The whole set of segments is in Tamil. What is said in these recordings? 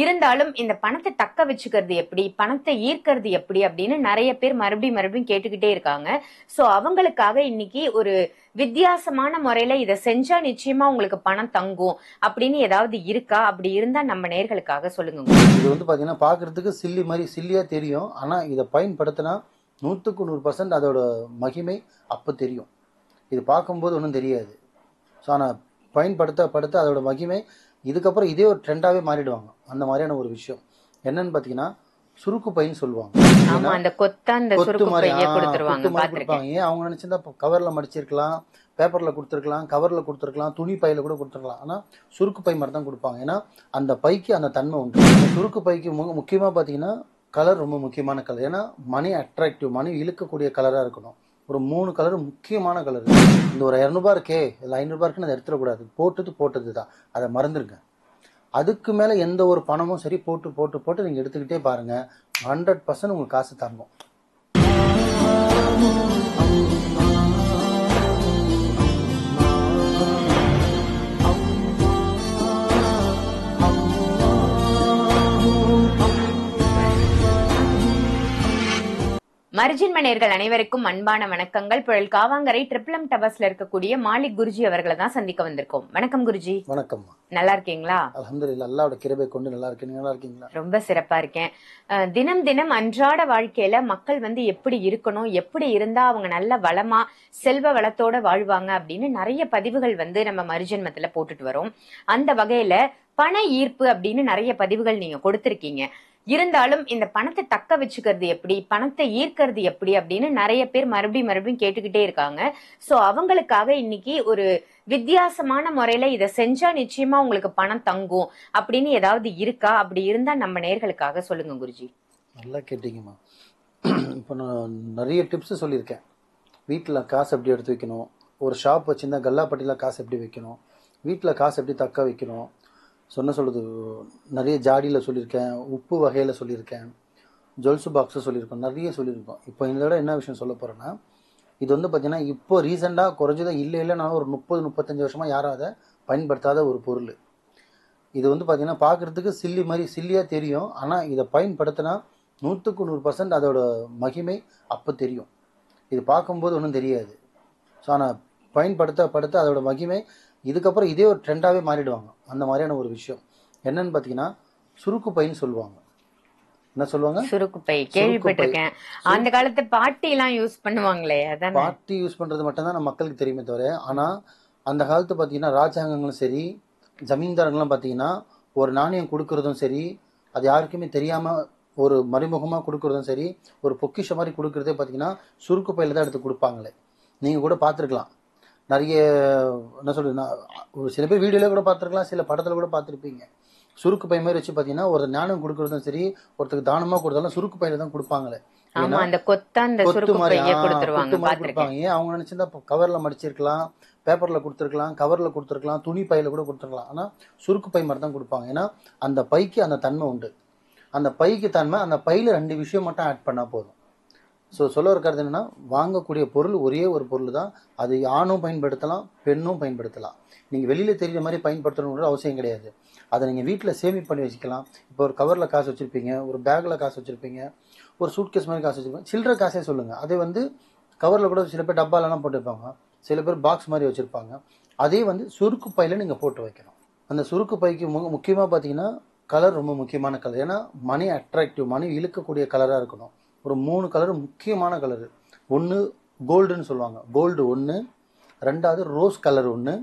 இருந்தாலும் இந்த பணத்தை தக்க வச்சுக்கிறது எப்படி, பணத்தை ஈர்க்கிறது எப்படி அப்படின்னு நிறைய பேர் மறுபடியும் கேட்டுக்கிட்டே இருக்காங்க. சோ அவங்களுக்காக இன்னைக்கு ஒரு வித்தியாசமான முறையில இதை செஞ்சா நிச்சயமா உங்களுக்கு பணம் தங்கும் அப்படின்னு ஏதாவது இருக்கா? அப்படி இருந்தா நம்ம நேயர்களுக்காக சொல்லுங்க. இது வந்து பாத்தீங்கன்னா பாக்குறதுக்கு சில்லி மாதிரி சில்லியா தெரியும். ஆனா இதை பயன்படுத்தினா 100% அதோட மகிமை அப்ப தெரியும். இது பார்க்கும்போது ஒன்றும் தெரியாது. ஸோ ஆனால் பயன்படுத்த அதோட மகிமை இதுக்கப்புறம் இதே ஒரு ட்ரெண்டாகவே மாறிடுவாங்க. அந்த மாதிரியான ஒரு விஷயம் என்னன்னு பார்த்தீங்கன்னா சுருக்கு பைன்னு சொல்லுவாங்க. கொத்து மாதிரி கொடுப்பாங்க. ஏன் அவங்க நினைச்சிருந்தா கவர்ல மடிச்சிருக்கலாம், பேப்பர்ல கொடுத்துருக்கலாம், துணி பையில கூட கொடுத்துருக்கலாம். ஆனால் சுருக்கு பை மாதிரி தான் கொடுப்பாங்க. ஏன்னா அந்த பைக்கு அந்த தன்மை உண்டு. சுருக்கு பைக்கு முக்கியமாக பார்த்தீங்கன்னா கலர் ரொம்ப முக்கியமான கலர். ஏன்னா மணி அட்ராக்டிவ், மணி இழுக்கக்கூடிய கலராக இருக்கணும். ஒரு 3 கலர் முக்கியமான கலர். இந்த ஒரு 200 இருக்கே இல்லை 500 இருக்குன்னு அதை எடுத்துடக்கூடாது. போட்டது தான், அதை மறந்துருங்க. அதுக்கு மேலே எந்த ஒரு பணமும் சரி போட்டு நீங்கள் எடுத்துக்கிட்டே பாருங்க, 100% உங்களுக்கு காசு தரணும். மர்ஜின் மணியர்கள் அனைவருக்கும் அன்பான வணக்கங்கள். புழல் காவாங்கரை ட்ரிபிளம் டவர்ஸ்ல இருக்கக்கூடிய மாலிக் குருஜி அவர்களை தான் சந்திக்க வந்திருக்கோம். வணக்கம் குருஜி. வணக்கம். நல்லா இருக்கீங்களா? அல்ஹம்துலில்லாஹ், அல்லாஹ்வோட கிருபை கொண்டு நல்லா இருக்கேன். நல்லா இருக்கீங்களா? ரொம்ப சிறப்பா இருக்கேன். தினம் அன்றாட வாழ்க்கையில மக்கள் எப்படி இருக்கணும், எப்படி இருந்தா அவங்க நல்ல வளமா செல்வ வளத்தோட வாழ்வாங்க அப்படின்னு நிறைய பதிவுகள் நம்ம மறுஜென்மத்துல போட்டுட்டு வரோம். அந்த வகையில பண ஈர்ப்பு அப்படின்னு நிறைய பதிவுகள் நீங்க கொடுத்திருக்கீங்க. இருந்தாலும் இந்த பணத்தை தக்க வச்சுக்கிறது எப்படி, பணத்தை ஈர்க்கிறது எப்படி அப்படின்னு நிறைய பேர் மறுபடியும் கேட்டுக்கிட்டே இருக்காங்க. சோ அவங்களுக்காக இன்னைக்கு ஒரு வித்தியாசமான முறையில இதை செஞ்சா நிச்சயமா உங்களுக்கு பணம் தங்கும் அப்படின்னு ஏதாவது இருக்கா? அப்படி இருந்தா நம்ம நேயர்களுக்காக சொல்லுங்க குருஜி. நல்லா கேட்டீங்கம்மா. இப்போ நான் நிறைய டிப்ஸ் சொல்லியிருக்கேன். வீட்டில் காசு எப்படி எடுத்து வைக்கணும், ஒரு ஷாப் வச்சுருந்தா கல்லாப்பட்டியில் காசு எப்படி வைக்கணும், வீட்டில் காசு எப்படி தக்க வைக்கணும், சொல்கிறது நிறைய ஜாடியில் சொல்லியிருக்கேன், உப்பு வகையில் சொல்லியிருக்கேன், ஜுவல்ஸு பாக்ஸு சொல்லியிருக்கோம், நிறைய சொல்லியிருக்கோம். இப்போ இதோட என்ன விஷயம் சொல்ல போகிறேன்னா, இது பார்த்தீங்கன்னா இப்போ ரீசெண்டாக குறைஞ்சதாக இல்லைனாலும் ஒரு 30-35 வருஷமாக யாரும் அதை பயன்படுத்தாத ஒரு பொருள். இது பார்த்தீங்கன்னா பார்க்குறதுக்கு சில்லி மாதிரி சில்லியாக தெரியும். ஆனால் இதை பயன்படுத்தினா 100% அதோட மகிமை அப்போ தெரியும். இது பார்க்கும்போது ஒன்றும் தெரியாது. ஸோ ஆனால் பயன்படுத்த அதோட மகிமை இதுக்கப்புறம் இதே ஒரு ட்ரெண்டாகவே மாறிடுவாங்க. அந்த மாதிரியான ஒரு விஷயம் என்னன்னு பார்த்தீங்கன்னா சுருக்கு பைன்னு சொல்லுவாங்க. என்ன சொல்லுவாங்க? சுருக்கு பை. கேள்விப்பட்டிருக்கேன். அந்த காலத்து பாட்டி எல்லாம் யூஸ் பண்ணுவாங்களே, அதான். பாட்டி யூஸ் பண்றது மட்டும்தான் நம்ம மக்களுக்கு தெரியுமே தவிர, ஆனா அந்த காலத்து பார்த்தீங்கன்னா ராஜாங்கங்களும் சரி, ஜமீன்தாரங்களும் பார்த்தீங்கன்னா ஒரு நாணயம் கொடுக்கறதும் சரி, அது யாருக்குமே தெரியாம ஒரு மறைமுகமாக கொடுக்கறதும் சரி, ஒரு பொக்கிஷ மாதிரி கொடுக்கறதே பார்த்தீங்கன்னா சுருக்கு பையில தான் எடுத்து கொடுப்பாங்களே. நீங்க கூட பார்த்துருக்கலாம். நிறைய என்ன சொல்றது, சில பேர் வீடியோல கூட பார்த்துருக்கலாம், சில படத்துல கூட பார்த்துருப்பீங்க. சுருக்கு பை மாதிரி வச்சு பார்த்தீங்கன்னா ஒரு ஞானம் கொடுக்கறதும் சரி, ஒருத்தருக்கு தானமா கொடுத்தாலும் சுருக்கு பையில தான் கொடுப்பாங்களே. கொத்து மாதிரி கொடுப்பாங்க. ஏன் அவங்க நினைச்சிருந்தா கவர்ல மடிச்சிருக்கலாம், பேப்பர்ல கொடுத்துருக்கலாம், துணி பையில கூட கொடுத்துருக்கலாம். ஆனா சுருக்கு பை மாதிரி தான் கொடுப்பாங்க. ஏன்னா அந்த பைக்கு அந்த தன்மை உண்டு. அந்த பைக்கு தன்மை, அந்த பையில 2 விஷயம் மட்டும் ஆட் பண்ணா போதும். ஸோ சொல்ல இருக்கிறது என்னன்னா, வாங்கக்கூடிய பொருள் ஒரே ஒரு பொருள் தான். அது ஆணும் பயன்படுத்தலாம், பெண்ணும் பயன்படுத்தலாம். நீங்கள் வெளியில் தெரிகிற மாதிரி பயன்படுத்தணுங்கிற அவசியம் கிடையாது. அதை நீங்கள் வீட்டில் சேமிப் பண்ணி வச்சுக்கலாம். இப்போ ஒரு கவரில் காசு வச்சுருப்பீங்க, ஒரு பேக்கில் காசு வச்சுருப்பீங்க, ஒரு சூட்கேஸ் மாதிரி காசு வச்சுருப்பீங்க. சில்லற காசே சொல்லுங்கள். அதை கவரில் கூட சில பேர் டப்பாலெல்லாம் போட்டுருப்பாங்க, சில பேர் பாக்ஸ் மாதிரி வச்சுருப்பாங்க. அதே சுருக்கு பையில் நீங்கள் போட்டு வைக்கணும். அந்த சுருக்கு பைக்கு முக்கியமாக பார்த்தீங்கன்னா கலர் ரொம்ப முக்கியமான கலர். ஏன்னா மணி அட்ராக்டிவ், மணி இழுக்கக்கூடிய கலராக இருக்கணும். ஒரு 3 கலர் முக்கியமான கலர். ஒன்று கோல்டுன்னு சொல்லுவாங்க, கோல்டு ஒன்று, ரெண்டாவது ரோஸ் கலர் ஒன்று,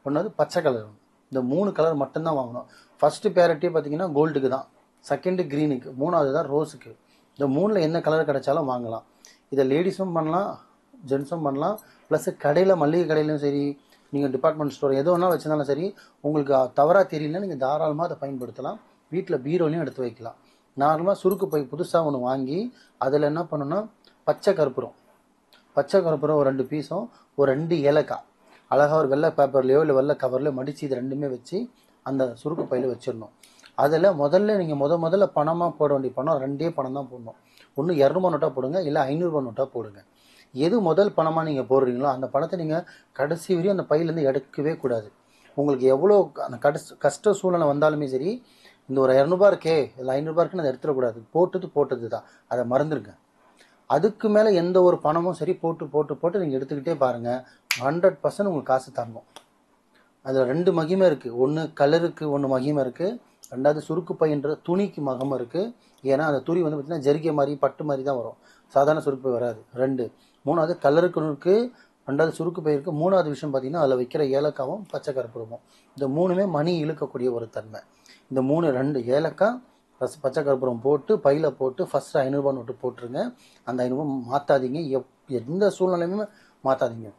ஒன்றாவது பச்சை கலர் ஒன்று. இந்த 3 கலர் மட்டும்தான் வாங்கணும். ஃபர்ஸ்ட் பேரிட்டியே பார்த்தீங்கன்னா கோல்டுக்கு தான், செகண்டு க்ரீனுக்கு, 3வது தான் ரோஸுக்கு. இந்த 3ல் என்ன கலர் கிடைச்சாலும் வாங்கலாம். இதை லேடிஸும் பண்ணலாம், ஜென்ஸும் பண்ணலாம். ப்ளஸ் கடையில், மளிகை கடையிலும் சரி, நீங்கள் டிபார்ட்மெண்ட் ஸ்டோர் எது ஒன்றா வச்சுருந்தாலும் சரி, உங்களுக்கு தவறாக தெரியலன்னா நீங்கள் தாராளமாக அதை பயன்படுத்தலாம். வீட்டில் பீரோலையும் எடுத்து வைக்கலாம். நார்மலாக சுருக்கு பை புதுசாக ஒன்று வாங்கி அதில் என்ன பண்ணணும்னா பச்சை கற்பூரம் ஒரு 2 பீஸும், ஒரு 2 ஏலக்காய் அழகாக ஒரு வெள்ளை பேப்பர்லையோ இல்லை வெள்ளை கவர்லையோ மடித்து இது 2மே வச்சு அந்த சுருக்கு பையில் வச்சிடணும். அதில் முதல்ல நீங்கள் முதல்ல பணமாக போட வேண்டிய பணம் 2 பணம் தான் போடணும். ஒன்று 200 நோட்டாக போடுங்க, இல்லை 500 நோட்டாக போடுங்க. எது முதல் பணமாக நீங்கள் போடுறீங்களோ அந்த பணத்தை நீங்கள் கடைசி வரையும் அந்த பையிலேருந்து எடுக்கவே கூடாது. உங்களுக்கு எவ்வளோ அந்த கஷ்ட சூழ்நிலை வந்தாலுமே சரி, இந்த ஒரு 200 இருக்கே, இல்லை 500 இருக்குன்னு அதை எடுத்துடக்கூடாது. போட்டது தான், அதை மறந்துருங்க. அதுக்கு மேலே எந்த ஒரு பணமும் சரி போட்டு போட்டு போட்டு நீங்கள் எடுத்துக்கிட்டே பாருங்கள், 100% உங்களுக்கு காசு தரணும். அதில் 2 மகிமை இருக்குது. ஒன்று கலருக்கு ஒன்று மகிமை இருக்குது, ரெண்டாவது சுருக்கு பையன்ற துணிக்கு மகமை இருக்குது. ஏன்னா அந்த துணி வந்து பார்த்திங்கன்னா ஜெரிகை மாதிரி பட்டு மாதிரி தான் வரும், சாதாரண சுருக்கு பை வராது. 2 மூணாவது கலருக்கு இருக்குது, ரெண்டாவது சுருக்கு பை இருக்குது. மூணாவது விஷயம் பார்த்திங்கன்னா அதில் வைக்கிற ஏலக்காவும் பச்சை கற்பூரமும், இந்த 3மே மணி இழுக்கக்கூடிய ஒரு தன்மை. இந்த 2 ஏலக்காய் பச்சை கற்பூரம் போட்டு பையில் போட்டு ஃபஸ்ட்டு 500 நோட்டு போட்டுருங்க. அந்த 500 மாற்றாதீங்க, எந்த சூழ்நிலையுமே மாற்றாதீங்க.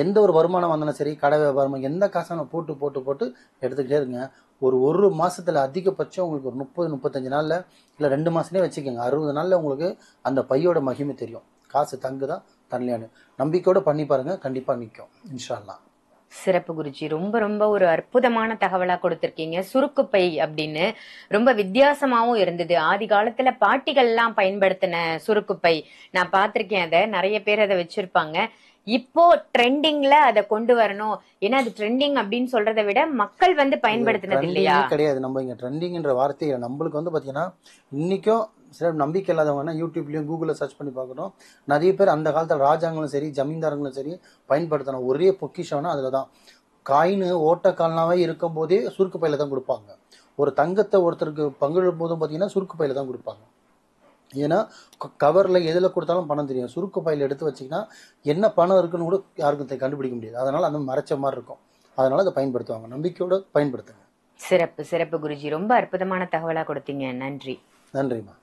எந்த ஒரு வருமானம் வந்தாலும் சரி, கடை வியாபாரம், எந்த காசான போட்டு போட்டு போட்டு எடுத்துக்கிட்டே இருங்க. ஒரு மாதத்தில் அதிகபட்சம் உங்களுக்கு ஒரு 30-35 நாளில், இல்லை 2 மாதத்துலேயே வச்சுக்கோங்க, 60 நாளில் உங்களுக்கு அந்த பையோட மகிமை தெரியும். காசு தங்குதா தரலையான்னு நம்பிக்கையோடு பண்ணி பாருங்கள், கண்டிப்பாக நிற்கும் இன்ஷா அல்லாஹ். சிறப்பு குருஜி, ரொம்ப ரொம்ப ஒரு அற்புதமான தகவலா கொடுத்திருக்கீங்க. சுருக்குப்பை அப்படின்னு ரொம்ப வித்தியாசமாவும் இருந்தது. ஆதி காலத்துல பாட்டிகள் எல்லாம் பயன்படுத்தின சுருக்குப்பை நான் பார்த்திருக்கேன். அதை நிறைய பேர் அதை வச்சிருப்பாங்க. இப்போ ட்ரெண்டிங்ல அதை கொண்டு வரணும், ஏன்னா அது ட்ரெண்டிங் அப்படின்னு சொல்றதை விட மக்கள் வந்து பயன்படுத்தினது இல்லையா? கிடையாது. நம்ம இங்க ட்ரெண்டிங்ன்ற வார்த்தையை நம்மளுக்கு வந்து பாத்தீங்கன்னா இன்னைக்கும் சில நம்பிக்கை இல்லாதவங்கன்னா யூடியூப்லயும் கூகுளில் சர்ச் பண்ணி பார்க்கணும். நிறைய பேர் அந்த காலத்தில் ராஜாங்களும் சரி ஜமீன்தாரங்களும் சரி பயன்படுத்தின ஒரே பொக்கிஷம்னா அதில் தான். காயின் ஓட்டக்கால்னாவே இருக்கும் போதே சுருக்கு பையில தான் கொடுப்பாங்க. ஒரு தங்கத்தை ஒருத்தருக்கு பங்கிடும் போதும் பார்த்தீங்கன்னா சுருக்கு பையில தான் கொடுப்பாங்க. ஏன்னா கவரில் எதில் கொடுத்தாலும் பணம் தெரியும். சுருக்கு பையில் எடுத்து வச்சிங்கன்னா என்ன பணம் இருக்குன்னு கூட யாருக்கும் கண்டுபிடிக்க முடியாது. அதனால் அந்த மறைச்ச மாதிரி இருக்கும். அதனால் அதை பயன்படுத்துவாங்க. நம்பிக்கையோடு பயன்படுத்துங்க. சிறப்பு சிறப்பு குருஜி, ரொம்ப அற்புதமான தகவலாக கொடுத்தீங்க. நன்றி. நன்றிம்மா.